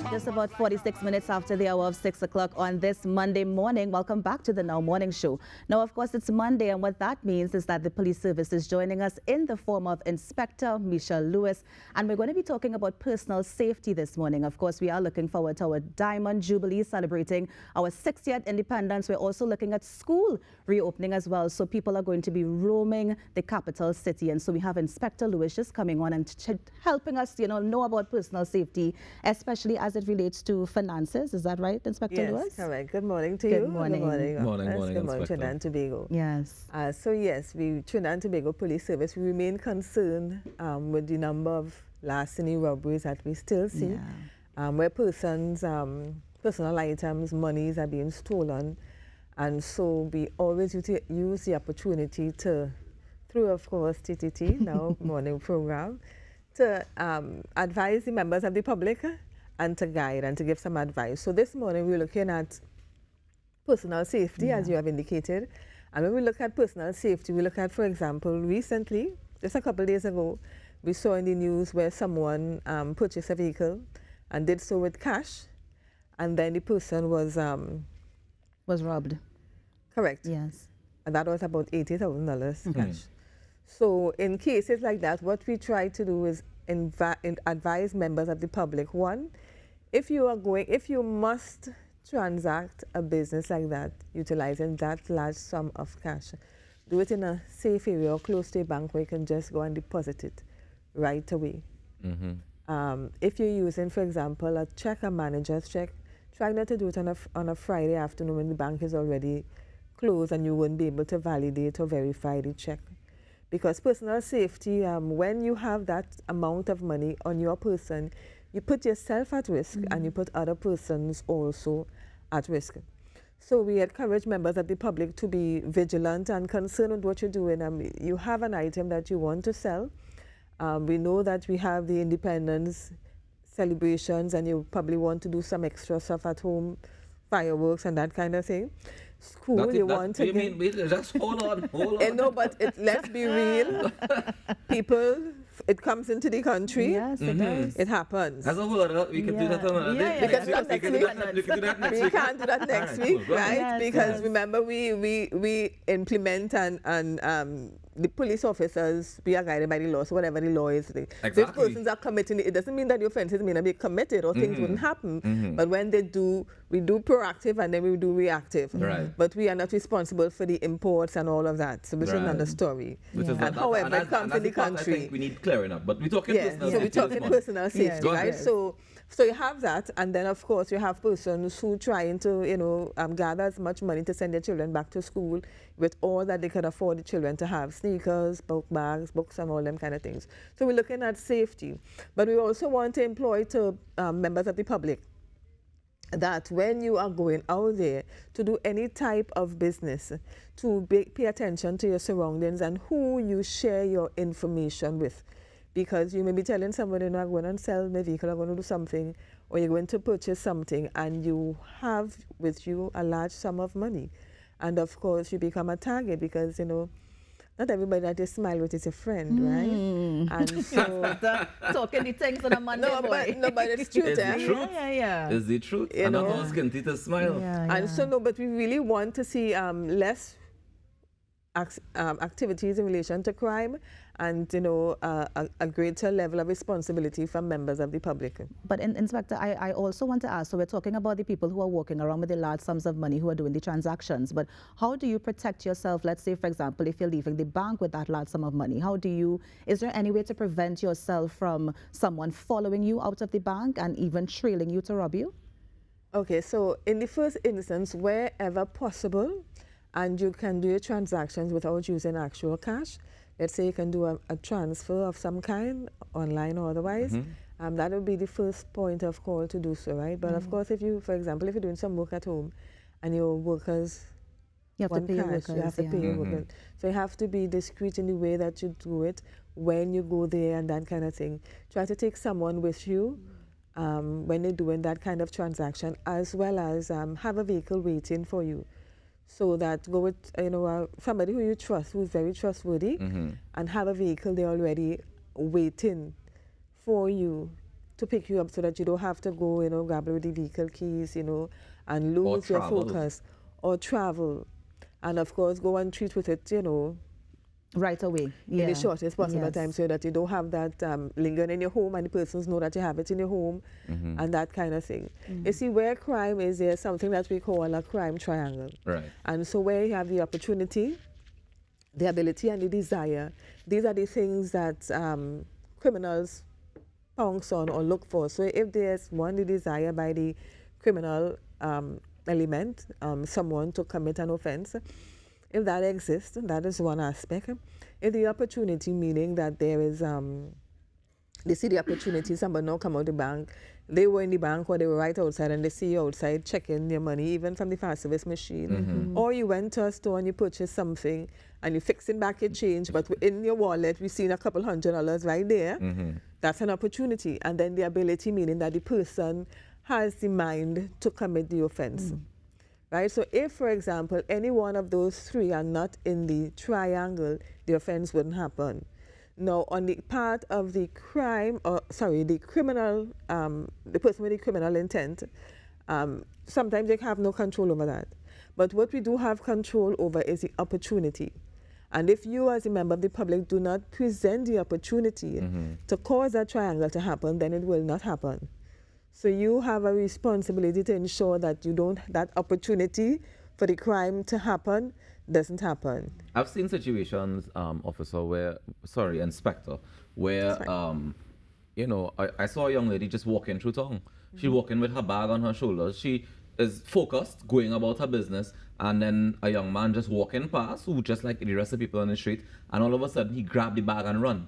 Just about 46 minutes after the hour of 6 o'clock on this Monday morning. Welcome back to the Now Morning Show. Now, of course, it's Monday, and what that means is that the police service is joining us in the form of Inspector Michelle Lewis, and we're going to be talking about personal safety this morning. Of course, we are looking forward to our Diamond Jubilee celebrating our 60th independence. We're also looking at school reopening as well, so people are going to be roaming the capital city, and so we have Inspector Lewis just coming on and helping us, know about personal safety, especially as it relates to finances. Is that right, Inspector Lewis? Yes, correct. Good morning to you. Good morning. Good morning. Good morning, Good morning, Inspector. Trinidad and Tobago. Yes. So yes, Trinidad and Tobago Police Service, we remain concerned with the number of larceny robberies that we still see, where persons, personal items, monies are being stolen. And so we always use the opportunity to, through of course TTT, now morning program, to advise the members of the public and to guide and to give some advice. So this morning we're looking at personal safety, as you have indicated. And when we look at personal safety, we look at, for example, recently, just a couple of days ago, we saw in the news where someone purchased a vehicle and did so with cash, and then the person was robbed. Correct. Yes. And that was about $80,000 cash. So in cases like that, what we try to do is advise members of the public. One, if you must transact a business like that, utilizing that large sum of cash, do it in a safe area or close to a bank where you can just go and deposit it right away. If you're using, for example, a check, a manager's check, try not to do it on a Friday afternoon when the bank is already closed and you wouldn't be able to validate or verify the check. Because personal safety, when you have that amount of money on your person, you put yourself at risk and you put other persons also at risk. So we encourage members of the public to be vigilant and concerned with what you're doing. You have an item that you want to sell. We know that we have the independence celebrations and you probably want to do some extra stuff at home, fireworks and that kind of thing. School, you want to just hold on. No, but let's be real. People, it comes into the country. Yes, it does. It happens. As a whole, we can do that another day. We can't do that next week, right? Yes, because remember, we implement and the police officers, we are guided by the law, so whatever the law is. These persons are committing it. It doesn't mean that the offenses may not be committed or things wouldn't happen. But when they do, we do proactive and then we do reactive. Right. But we are not responsible for the imports and all of that. So this is another story. And however it comes in the country. I think we need clearing up. But we're talking personal safety. So we're talking personal safety, right? So you have that, and then of course you have persons who trying to gather as much money to send their children back to school with all that they can afford the children to have: sneakers, book bags, books, and all them kind of things. So we're looking at safety, but we also want to employ to members of the public that when you are going out there to do any type of business, to pay attention to your surroundings and who you share your information with. Because you may be telling somebody, I'm going to sell my vehicle, I'm going to do something, or you're going to purchase something, and you have with you a large sum of money. And of course, you become a target because, not everybody that you smile with is a friend, right? And so... Talking the things on a Monday boy. But it's truth, It's the truth. Yeah. It's the truth. And not all skin teeth smile. And so, but we really want to see less activities in relation to crime and, a greater level of responsibility from members of the public. But Inspector, I also want to ask, so we're talking about the people who are walking around with the large sums of money who are doing the transactions, but how do you protect yourself? Let's say, for example, if you're leaving the bank with that large sum of money, is there any way to prevent yourself from someone following you out of the bank and even trailing you to rob you? Okay, so in the first instance, wherever possible, and you can do your transactions without using actual cash. Let's say you can do a transfer of some kind, online or otherwise. That would be the first point of call to do so, right? But of course, for example, if you're doing some work at home and your workers you have to pay your workers. You have to pay your workers. So you have to be discreet in the way that you do it, when you go there and that kind of thing. Try to take someone with you when you're doing that kind of transaction, as well as have a vehicle waiting for you. So that go with somebody who you trust, who's very trustworthy, and have a vehicle there already waiting for you to pick you up so that you don't have to go, grapple with the vehicle keys, and lose your focus, or travel. And of course, go and treat with it, right away. In the shortest possible time, so that you don't have that lingering in your home and the persons know that you have it in your home, and that kind of thing. You see, where crime is, there's something that we call a crime triangle. Right. And so where you have the opportunity, the ability, and the desire, these are the things that criminals pounce on or look for. So if there's one, the desire by the criminal element, someone to commit an offense, if that exists, that is one aspect. If the opportunity, meaning that there is, they see the opportunity, somebody now come out the bank, they were in the bank or they were right outside and they see you outside checking your money, even from the fast service machine. Or you went to a store and you purchased something and you're fixing back your change, but in your wallet, we've seen a couple $100 right there. That's an opportunity. And then the ability, meaning that the person has the mind to commit the offense. Right? So if, for example, any one of those three are not in the triangle, the offense wouldn't happen. Now, on the part of the crime, the criminal, the person with the criminal intent, sometimes they have no control over that. But what we do have control over is the opportunity. And if you as a member of the public do not present the opportunity to cause that triangle to happen, then it will not happen. So you have a responsibility to ensure that that opportunity for the crime to happen doesn't happen. I've seen situations, Inspector, where, I saw a young lady just walking through town. She's walking with her bag on her shoulders. She is focused, going about her business, and then a young man just walking past, who just like the rest of the people on the street, and all of a sudden he grabbed the bag and run.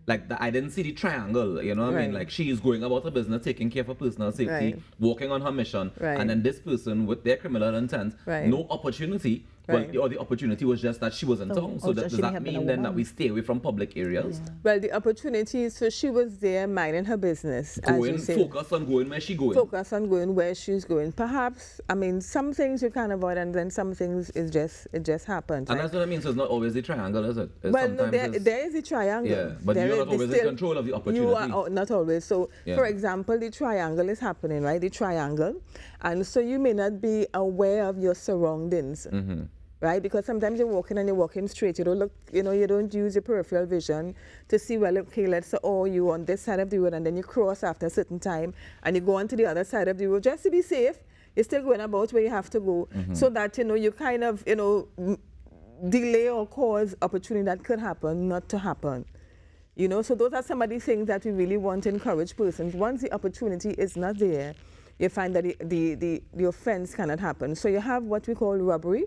Like, I didn't see the triangle, you know what I mean? Like, she is going about her business, taking care of her personal safety, walking on her mission, and then this person with their criminal intent, no opportunity, or the opportunity was just that she was in town. So does that mean then that we stay away from public areas? Yeah. Well, the opportunity, so she was there minding her business. Focus on going where she's going. Focus on going where she's going. Perhaps, I mean, some things you can avoid, and then some things it just happens. And that's what I mean. So it's not always the triangle, is it? Well, no, there is a triangle. Yeah, but you're not always in control of the opportunity. You are not always. So, for example, the triangle is happening, right? The triangle. And so you may not be aware of your surroundings. Right? Because sometimes you're walking and you're walking straight. You don't look, you don't use your peripheral vision to see, well, okay, let's say, you on this side of the road, and then you cross after a certain time and you go on to the other side of the road just to be safe. You're still going about where you have to go, so that, you kind of, delay or cause opportunity that could happen not to happen. So those are some of the things that we really want to encourage persons. Once the opportunity is not there, you find that the offense cannot happen. So you have what we call robbery,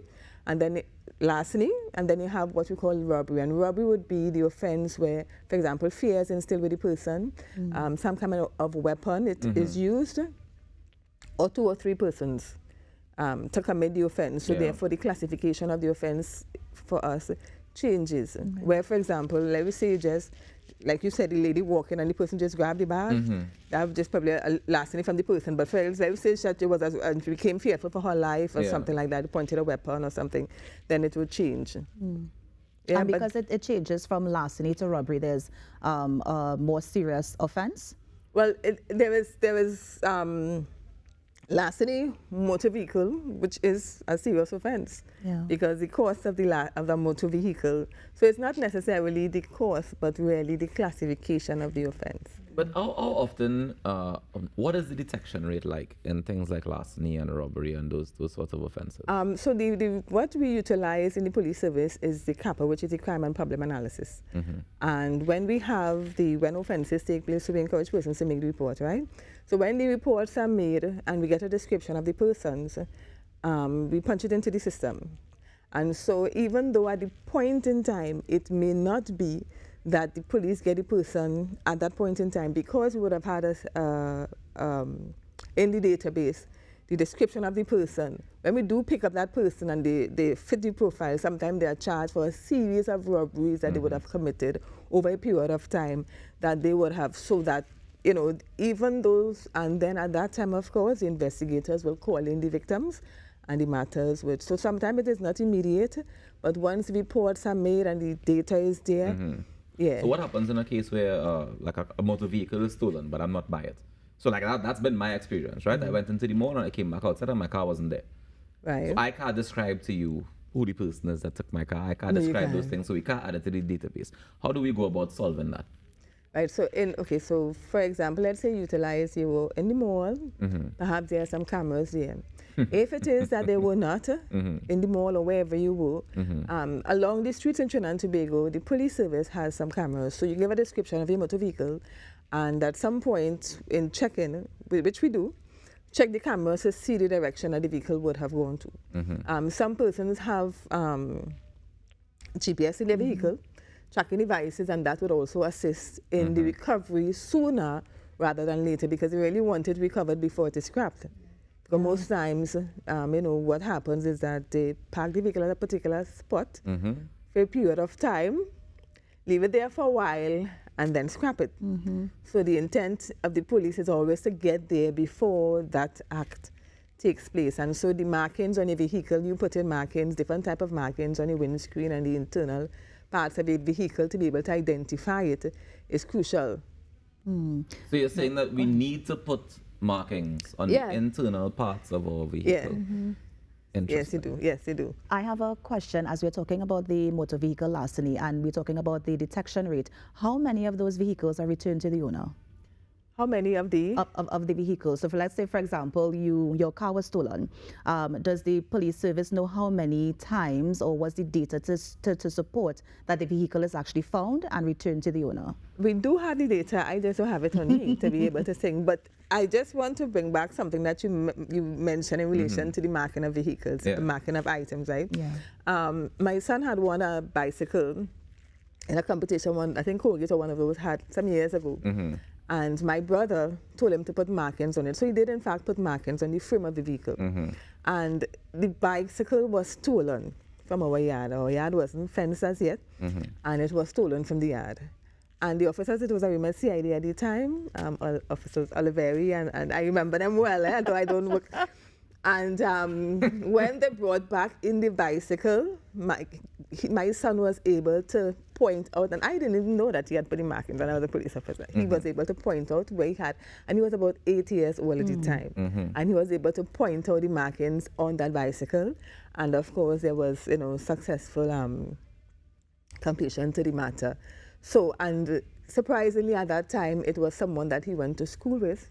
and then larceny, and then you have what we call robbery. And robbery would be the offense where, for example, fear is instilled with the person, some kind of weapon is used, or 2 or 3 persons to commit the offense. So therefore, the classification of the offense for us changes. Where, for example, let me say just, like you said, the lady walking and the person just grabbed the bag, that was just probably a larceny from the person. But for example, let me say that she became fearful for her life or something like that, pointed a weapon or something, then it would change. Yeah, and because it changes from larceny to robbery, there's a more serious offense? Well, there is larceny, motor vehicle, which is a serious offense, because the cost of the motor vehicle. So it's not necessarily the cost, but really the classification of the offense. But how often, what is the detection rate like in things like larceny and robbery and those sorts of offenses? So what we utilize in the police service is the CAPA, which is the crime and problem analysis. And when when offenses take place, so we encourage persons to make the report, right? So when the reports are made and we get a description of the persons, we punch it into the system. And so even though at the point in time, it may not be that the police get the person at that point in time, because we would have had in the database the description of the person. When we do pick up that person and they fit the profile, sometimes they are charged for a series of robberies that they would have committed over a period of time that they would have, so that, even those, and then at that time, of course, the investigators will call in the victims and the matters would. So sometimes it is not immediate, but once reports are made and the data is there, Yeah. So what happens in a case where like a motor vehicle is stolen, but I'm not by it? So like that's been my experience, right? I went into the mall and I came back outside and my car wasn't there. Right. So I can't describe to you who the person is that took my car. I can't No, you describe those can't. things, so we can't add it to the database. How do we go about solving that? Right, so so for example, let's say utilize you were in the mall, perhaps there are some cameras there. If it is that they were not in the mall or wherever you were, along the streets in Trinidad and Tobago, the police service has some cameras. So you give a description of your motor vehicle, and at some point in checking, which we do, check the cameras to see the direction that the vehicle would have gone to. Some persons have GPS in their vehicle, tracking devices, and that would also assist in the recovery sooner rather than later, because they really want it recovered before it is scrapped. Because most times, you know, what happens is that they park the vehicle at a particular spot for a period of time, leave it there for a while, and then scrap it. So the intent of the police is always to get there before that act takes place. And so the markings on your vehicle, you put in markings, different type of markings on your windscreen and the internal parts of the vehicle to be able to identify it is crucial. So you're saying that we need to put markings on the internal parts of our vehicle? Yes, you do. Yes, you do. I have a question. As we're talking about the motor vehicle larceny and we're talking about the detection rate, how many of those vehicles are returned to the owner? How many of the? Of the vehicles. So let's say, for example, your car was stolen. Does the police service know how many times, or was the data to support that the vehicle is actually found and returned to the owner? We do have the data. I just don't have it on me to be able to sing. But I just want to bring back something that you mentioned in relation to the marking of vehicles, the marking of items, right? Yeah. My son had won a bicycle in a competition, I think Colgate or one of those had some years ago. And my brother told him to put markings on it. So he did, in fact, put markings on the frame of the vehicle. And the bicycle was stolen from our yard. Our yard wasn't fenced as yet, and it was stolen from the yard. And the officers, it was a remote CID at the time, Officers Oliveri, and I remember them well, though I don't work. And when they brought back in the bicycle, my son was able to point out, and I didn't even know that he had put the markings on. I was a police officer. He was able to point out where he had, and he was about 8 years old at the time. And he was able to point out the markings on that bicycle. And of course, there was, you know, successful completion to the matter. So, and surprisingly at that time, it was someone that he went to school with.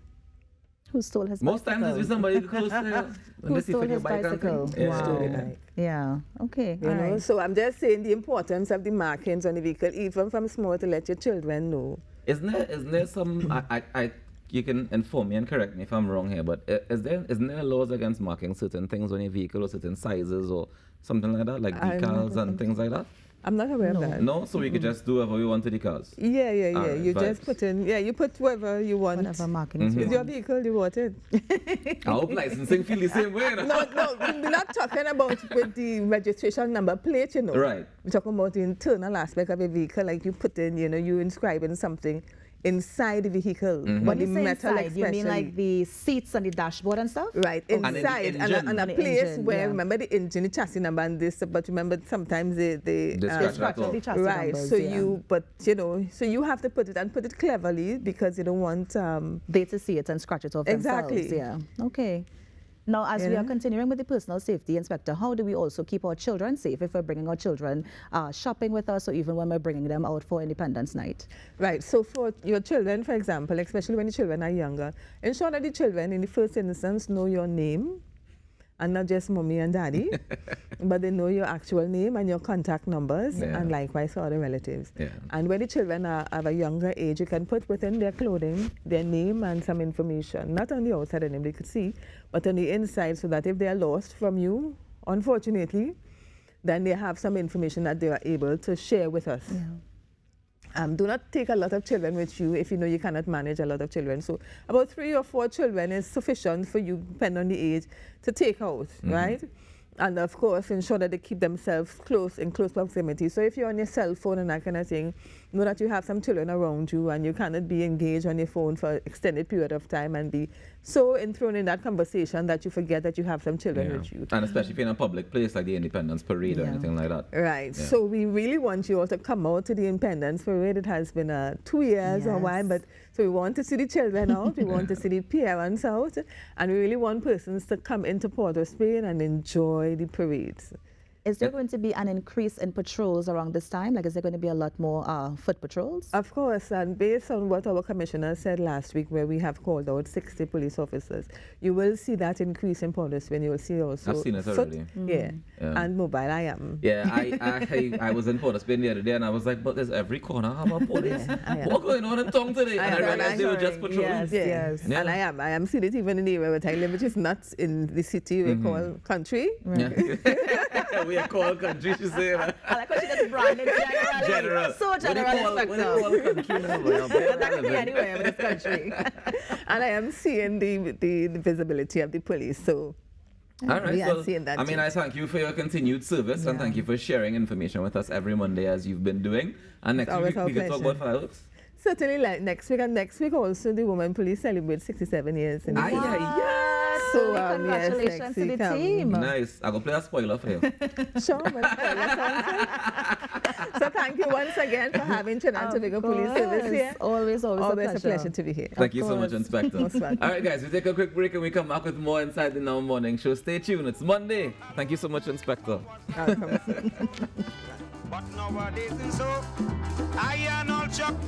Who stole his Most bicycle? times it's with somebody close to you. Who stole his bicycle? Wow. Yeah, okay. You know, so I'm just saying the importance of the markings on the vehicle, even from small, to let your children know. Isn't there some, you can inform me and correct me if I'm wrong here, but isn't there laws against marking certain things on your vehicle or certain sizes or something like that, like decals and things like that? I'm not aware of that. No, so we could just do whatever we want to the cars. Yeah. You just put in, you put whatever you want. Whatever markings you It's want. your vehicle, you want it. I hope licensing feel the same way. No, we're not talking about with the registration number plate, you know. Right. We're talking about the internal aspect of a vehicle, like you put in, you know, you inscribing something inside the vehicle. When the you say metal inside, you mean like the seats and the dashboard and stuff? Right, inside, and a The place engine, where, yeah. remember the engine, the chassis number and this, but remember sometimes they scratch off. The chassis right, numbers, so yeah. but you know, so you have to put it cleverly because you don't want, They to see it and scratch it off Exactly. themselves. Yeah, okay. Now, as we are continuing with the personal safety, Inspector, how do we also keep our children safe if we're bringing our children shopping with us, or even when we're bringing them out for Independence Night? Right, so for your children, for example, especially when the children are younger, ensure that the children in the first instance know your name, and not just mommy and daddy, but they know your actual name and your contact numbers, and likewise for other relatives. Yeah. And when the children are of a younger age, you can put within their clothing their name and some information, not on the outside of them they could see, but on the inside, so that if they are lost from you, unfortunately, then they have some information that they are able to share with us. Yeah. Do not take a lot of children with you if you know you cannot manage a lot of children. So about 3 or 4 children is sufficient for you, depending on the age, to take out, right? And of course, ensure that they keep themselves in close proximity. So if you're on your cell phone and that kind of thing, know that you have some children around you and you cannot be engaged on your phone for an extended period of time and be so enthroned in that conversation that you forget that you have some children with you. And especially if you're in a public place like the Independence Parade or anything like that. Right. Yeah. So we really want you all to come out to the Independence Parade. It has been 2 years or while, but so we want to see the children out, we want to see the parents out, and we really want persons to come into Port of Spain and enjoy the parades. Is there going to be an increase in patrols around this time? Like, is there going to be a lot more foot patrols? Of course, and based on what our commissioner said last week, where we have called out 60 police officers, you will see that increase in police when you will see also I've seen it already. And mobile. I was in Port of Spain the other day and I was like, but there's every corner have a police. What's going on in town today? And I realized they were just patrolling. Yes. Yeah. And I am seeing it even in the area where I live, which is not in the city we call country. We are called country, she said. I like what she does branded general. So general. What do you call country now? That could be anywhere, but it's country. And I am seeing the visibility of the police, so all right, we are seeing that. I mean, I thank you for your continued service and thank you for sharing information with us every Monday as you've been doing. And next week we can talk about fireworks. Certainly, like next week, and next week also the Women Police celebrate 67 years. So congratulations to the team. Nice. I'm going to play a spoiler for you. Sure. So thank you once again for having Trinidad and Tobago Police Service here. Always a pleasure to be here. Thank you so much, Inspector. All right, guys, we take a quick break and we come back with more inside the Now Morning Show. Stay tuned. It's Monday. Thank you so much, Inspector. Welcome, sir. But nowadays and so I am all shocked.